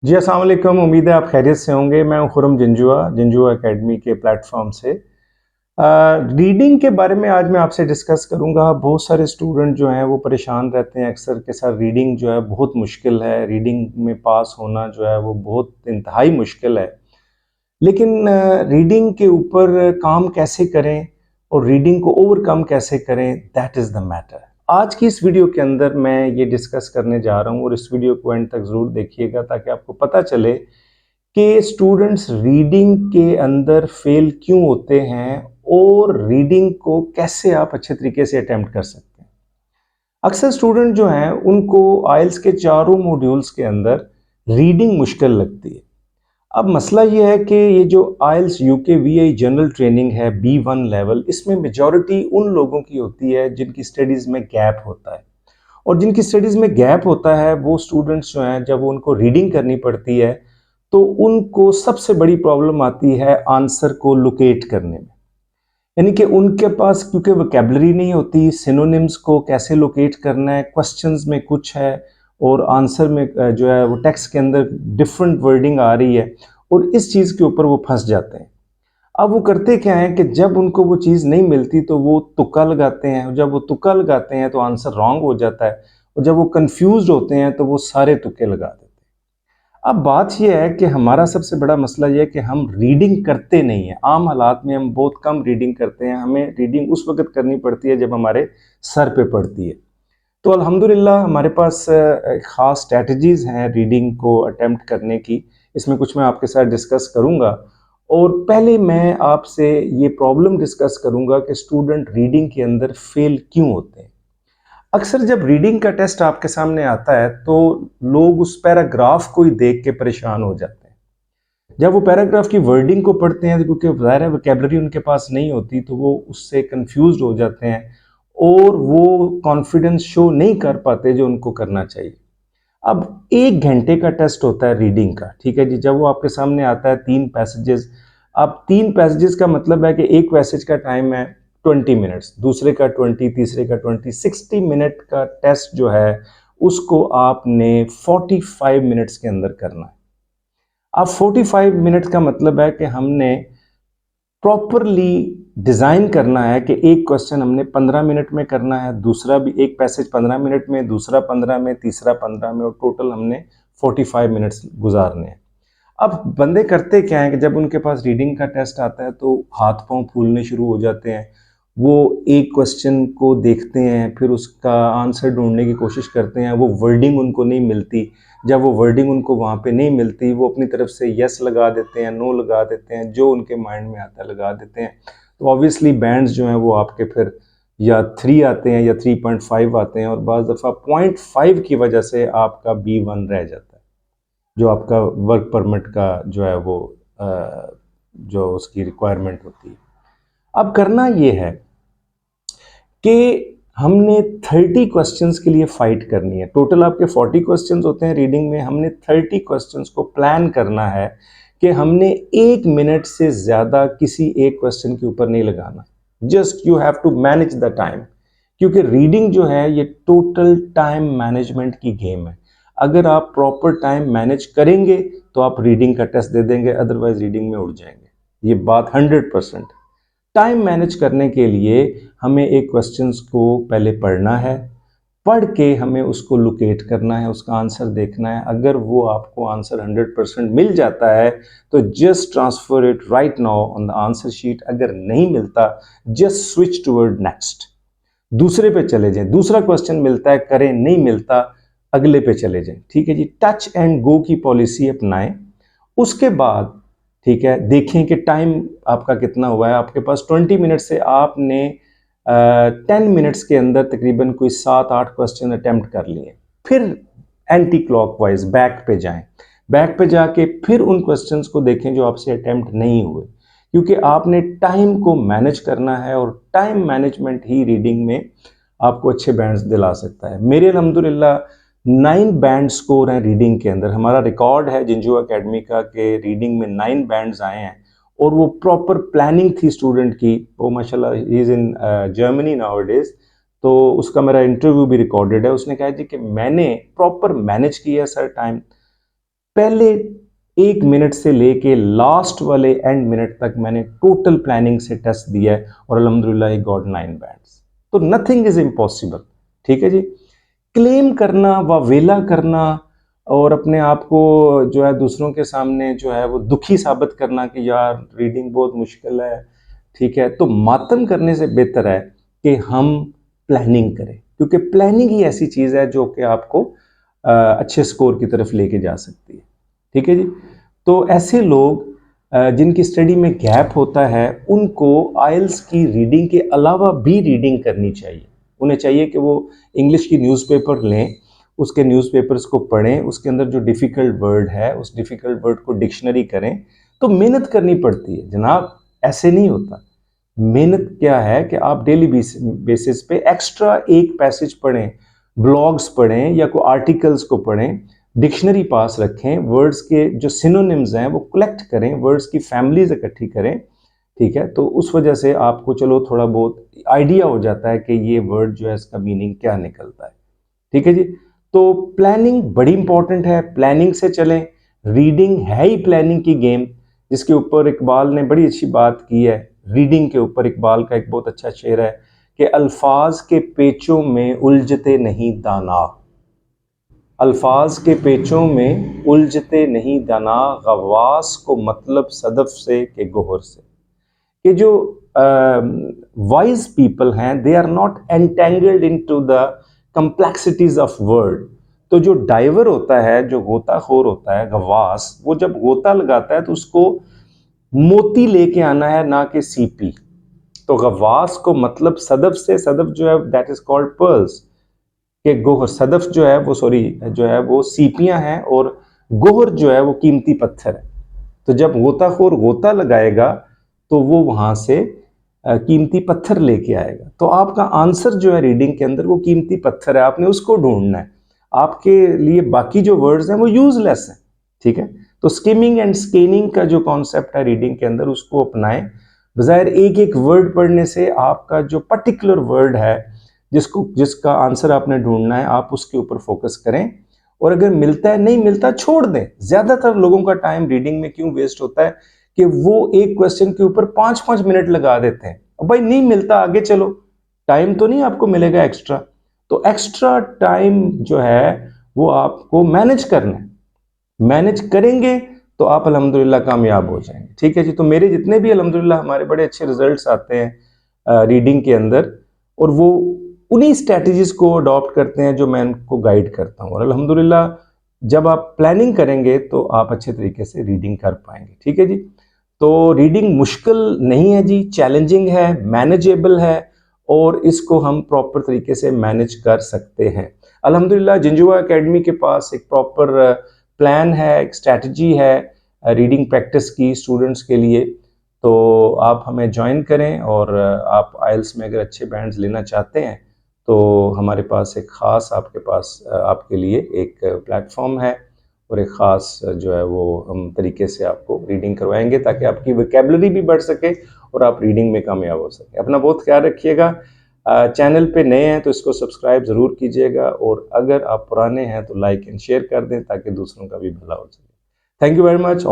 जी, अस्सलाम वालेकुम। उम्मीद है आप खैरियत से होंगे। मैं हूँ खुरम जिंजुआ एकेडमी के प्लेटफॉर्म से। रीडिंग के बारे में आज मैं आपसे डिस्कस करूँगा। बहुत सारे स्टूडेंट जो हैं वो परेशान रहते हैं अक्सर के साथ। रीडिंग जो है बहुत मुश्किल है, रीडिंग में पास होना जो है वो बहुत इंतहाई मुश्किल है। लेकिन रीडिंग के ऊपर काम कैसे करें और रीडिंग को ओवरकम कैसे करें, दैट इज़ द मैटर। आज की इस वीडियो के अंदर मैं ये डिस्कस करने जा रहा हूँ और इस वीडियो को एंड तक ज़रूर देखिएगा ताकि आपको पता चले कि स्टूडेंट्स रीडिंग के अंदर फेल क्यों होते हैं और रीडिंग को कैसे आप अच्छे तरीके से अटेम्प्ट कर सकते हैं। अक्सर स्टूडेंट जो हैं उनको आइल्स के चारों मॉड्यूल्स के अंदर रीडिंग मुश्किल लगती है। अब मसला ये है कि ये जो आइल्स यूके वीआई जनरल ट्रेनिंग है B1 लेवल, इसमें मेजॉरिटी उन लोगों की होती है जिनकी स्टडीज़ में गैप होता है। और जिनकी स्टडीज़ में गैप होता है वो स्टूडेंट्स जो हैं जब उनको रीडिंग करनी पड़ती है तो उनको सबसे बड़ी प्रॉब्लम आती है आंसर को लोकेट करने में। यानी कि उनके पास क्योंकि वोकैबुलरी नहीं होती, सिनोनिम्स को कैसे लोकेट करना है, क्वेश्चंस में कुछ है और आंसर में जो है वो टेक्स्ट के अंदर डिफरेंट वर्डिंग आ रही है और इस चीज़ के ऊपर वो फंस जाते हैं। अब वो करते क्या हैं कि जब उनको वो चीज़ नहीं मिलती तो वो तुक्का लगाते हैं और जब वो तुक्का लगाते हैं तो आंसर रॉन्ग हो जाता है और जब वो कंफ्यूज्ड होते हैं तो वो सारे तुक्के लगा देते हैं। अब बात ये है कि हमारा सबसे बड़ा मसला ये है कि हम रीडिंग करते नहीं हैं। आम हालात में हम बहुत कम रीडिंग करते हैं। हमें रीडिंग उस वक़्त करनी पड़ती है जब हमारे सर पे पड़ती है। तो अल्हम्दुलिल्लाह हमारे पास ख़ास स्ट्रैटेजीज़ हैं रीडिंग को अटेम्प्ट करने की। इसमें कुछ मैं आपके साथ डिस्कस करूँगा और पहले मैं आपसे ये प्रॉब्लम डिस्कस करूँगा कि स्टूडेंट रीडिंग के अंदर फ़ेल क्यों होते हैं। अक्सर जब रीडिंग का टेस्ट आपके सामने आता है तो लोग उस पैराग्राफ को ही देख के परेशान हो जाते हैं। जब वो पैराग्राफ की वर्डिंग को पढ़ते हैं तो क्योंकि ज़ाहिर है वोकैबुलरी उनके पास नहीं होती तो वो उससे कंफ्यूज्ड हो जाते हैं और वो कॉन्फिडेंस शो नहीं कर पाते जो उनको करना चाहिए। अब 1 घंटे का टेस्ट होता है रीडिंग का, ठीक है जी। जब वो आपके सामने आता है 3 पैसेजेस, अब 3 पैसेजेस का मतलब है कि एक पैसेज का टाइम है 20 मिनट्स, दूसरे का 20, तीसरे का 20, 60 मिनट का टेस्ट जो है उसको आपने 45 मिनट्स के अंदर करना है। अब 45 मिनट का मतलब है कि हमने प्रॉपरली डिज़ाइन करना है कि एक क्वेश्चन हमने 15 मिनट में करना है, दूसरा भी एक पैसेज 15 मिनट में, दूसरा 15 में, तीसरा 15 में और टोटल हमने 45 मिनट्स गुजारने हैं। अब बंदे करते क्या हैं कि जब उनके पास रीडिंग का टेस्ट आता है तो हाथ पांव फूलने शुरू हो जाते हैं। वो एक क्वेश्चन को देखते हैं, फिर उसका आंसर ढूंढने की कोशिश करते हैं, वो वर्डिंग उनको नहीं मिलती। जब वो वर्डिंग उनको वहाँ पे नहीं मिलती वो अपनी तरफ से यस लगा देते हैं, नो लगा देते हैं, जो उनके माइंड में आता है लगा देते हैं। तो ऑब्वियसली बैंड्स जो हैं वो आपके फिर या 3 आते हैं या 3.5 आते हैं और बाज़ दफ़ा 0.5 की वजह से आपका B1 रह जाता है, जो आपका वर्क परमिट का जो है वो जो उसकी रिक्वायरमेंट होती है। अब करना ये है कि हमने 30 क्वेश्चंस के लिए फाइट करनी है। टोटल आपके 40 क्वेश्चंस होते हैं रीडिंग में, हमने 30 क्वेश्चंस को प्लान करना है कि हमने 1 मिनट से ज़्यादा किसी एक क्वेश्चन के ऊपर नहीं लगाना। Just you have to manage the time, क्योंकि रीडिंग जो है ये टोटल टाइम मैनेजमेंट की गेम है। अगर आप प्रॉपर टाइम मैनेज करेंगे तो आप रीडिंग का टेस्ट दे देंगे, अदरवाइज रीडिंग में उड़ जाएंगे। ये बात 100%। टाइम मैनेज करने के लिए हमें एक क्वेश्चंस को पहले पढ़ना है, पढ़ के हमें उसको लोकेट करना है, उसका आंसर देखना है। अगर वो आपको आंसर 100% मिल जाता है तो just transfer it right now on the answer sheet. अगर नहीं मिलता जस्ट स्विच टूवर्ड नेक्स्ट, दूसरे पे चले जाएं। दूसरा क्वेश्चन मिलता है करें, नहीं मिलता अगले पे चले जाएं। ठीक है जी, टच एंड गो की पॉलिसी अपनाएं। उसके बाद ठीक है देखें कि टाइम आपका कितना हुआ है। आपके पास 20 मिनट से आपने 10 मिनट्स के अंदर तकरीबन कोई 7-8 क्वेश्चन अटेम्प्ट कर लिए। फिर एंटी क्लॉकवाइज बैक पे जाएं, बैक पे जाके फिर उन क्वेश्चंस को देखें जो आपसे अटेम्प्ट नहीं हुए, क्योंकि आपने टाइम को मैनेज करना है और टाइम मैनेजमेंट ही रीडिंग में आपको अच्छे बैंड्स दिला सकता है। मेरे अल्हम्दुलिल्लाह 9 बैंड स्कोर हैं रीडिंग के अंदर। हमारा रिकॉर्ड है जिंजुआ एकेडमी का कि रीडिंग में 9 बैंड्स आए हैं और वो प्रॉपर प्लानिंग थी स्टूडेंट की। वो माशाल्लाह he is in Germany nowadays. तो उसका मेरा इंटरव्यू भी रिकॉर्डेड है। उसने कहा जी कि मैंने प्रॉपर मैनेज किया सर टाइम। पहले 1 मिनट से लेके लास्ट वाले एंड मिनट तक मैंने टोटल प्लानिंग से टेस्ट दिया है और अल्हम्दुलिल्लाह ही गॉट 9 बैंड्स। तो नथिंग इज इम्पॉसिबल। ठीक है जी। क्लेम करना व वेला करना और अपने आप को जो है दूसरों के सामने जो है वो दुखी साबित करना कि यार रीडिंग बहुत मुश्किल है, ठीक है, तो मातम करने से बेहतर है कि हम प्लानिंग करें, क्योंकि प्लानिंग ही ऐसी चीज़ है जो कि आपको अच्छे स्कोर की तरफ लेके जा सकती है। ठीक है जी। तो ऐसे लोग जिनकी स्टडी में गैप होता है उनको आइल्स की रीडिंग के अलावा भी रीडिंग करनी चाहिए। उन्हें चाहिए कि वो इंग्लिश की न्यूज़पेपर लें, उसके न्यूज़पेपर्स को पढ़ें, उसके अंदर जो डिफ़िकल्ट वर्ड है उस डिफ़िकल्ट वर्ड को डिक्शनरी करें। तो मेहनत करनी पड़ती है जनाब, ऐसे नहीं होता। मेहनत क्या है कि आप डेली बेसिस पे एक्स्ट्रा एक पैसेज पढ़ें, ब्लॉग्स पढ़ें या कोई आर्टिकल्स को पढ़ें, डिक्शनरी पास रखें, वर्ड्स के जो सिनोनिम्स हैं वो कलेक्ट करें, वर्ड्स की फैमिलीज इकट्ठी करें। ठीक है, तो उस वजह से आपको चलो थोड़ा बहुत आइडिया हो जाता है कि ये वर्ड जो है इसका मीनिंग क्या निकलता है। ठीक है जी। तो प्लानिंग बड़ी इंपॉर्टेंट है, प्लानिंग से चलें। रीडिंग है ही प्लानिंग की गेम, जिसके ऊपर इकबाल ने बड़ी अच्छी बात की है। रीडिंग के ऊपर इकबाल का एक बहुत अच्छा शेर है कि अल्फाज के पेचों में उलझते नहीं दाना, अल्फाज के पेचों में उलझते नहीं दाना, गवास को मतलब सदफ से के गोहर से। कि जो वाइज पीपल हैं they are not entangled into the complexities of world. तो जो डाइवर होता है, जो गोताखोर होता है, गवास, वो जब गोता लगाता है तो उसको मोती लेके आना है, ना कि सीपी। तो गवास को मतलब सदफ से, सदफ जो है दैट इज कॉल्ड पर्ल्स, के गोहर, सदफ जो है वो सॉरी जो है वो सीपियां हैं और गोहर जो है वो कीमती पत्थर है। तो जब गोताखोर गोता लगाएगा तो वो वहां से कीमती पत्थर लेके आएगा। तो आपका आंसर जो है रीडिंग के अंदर वो कीमती पत्थर है, आपने उसको ढूंढना है। आपके लिए बाकी जो वर्ड्स हैं वो यूजलेस हैं। ठीक है। तो स्किमिंग एंड स्कैनिंग का जो कॉन्सेप्ट है रीडिंग के अंदर उसको अपनाएं। बजाय एक एक वर्ड पढ़ने से आपका जो पर्टिकुलर वर्ड है जिसका आंसर आपने ढूंढना है आप उसके ऊपर फोकस करें। और अगर मिलता है, नहीं मिलता छोड़ दें। ज्यादातर लोगों का टाइम रीडिंग में क्यों वेस्ट होता है कि वो एक क्वेश्चन के ऊपर 5-5 मिनट लगा देते हैं। अब भाई नहीं मिलता, आगे चलो, टाइम तो नहीं आपको मिलेगा एक्स्ट्रा। तो एक्स्ट्रा टाइम जो है वो आपको मैनेज करना है। मैनेज करेंगे तो आप अल्हम्दुलिल्लाह कामयाब हो जाएंगे। ठीक है जी। तो मेरे जितने भी अल्हम्दुलिल्लाह हमारे बड़े अच्छे रिजल्ट्स आते हैं रीडिंग के अंदर, और वो उन्हीं स्ट्रैटेजीज को अडॉप्ट करते हैं जो मैं उनको गाइड करता हूँ। और अल्हम्दुलिल्लाह जब आप प्लानिंग करेंगे तो आप अच्छे तरीके से रीडिंग कर पाएंगे। ठीक है जी। तो रीडिंग मुश्किल नहीं है जी, चैलेंजिंग है, मैनेजेबल है, और इसको हम प्रॉपर तरीके से मैनेज कर सकते हैं। अल्हम्दुलिल्लाह जिंजुआ एकेडमी के पास एक प्रॉपर प्लान है, एक स्ट्रैटेजी है रीडिंग प्रैक्टिस की स्टूडेंट्स के लिए। तो आप हमें ज्वाइन करें, और आप आइल्स में अगर अच्छे बैंड्स लेना चाहते हैं तो हमारे पास एक ख़ास आपके लिए एक प्लेटफॉर्म है, और एक ख़ास जो है वो हम तरीके से आपको रीडिंग करवाएंगे ताकि आपकी वोकैबुलरी भी बढ़ सके और आप रीडिंग में कामयाब हो सके। अपना बहुत ख्याल रखिएगा। चैनल पे नए हैं तो इसको सब्सक्राइब ज़रूर कीजिएगा, और अगर आप पुराने हैं तो लाइक एंड शेयर कर दें ताकि दूसरों का भी भला हो सके। Thank you very much.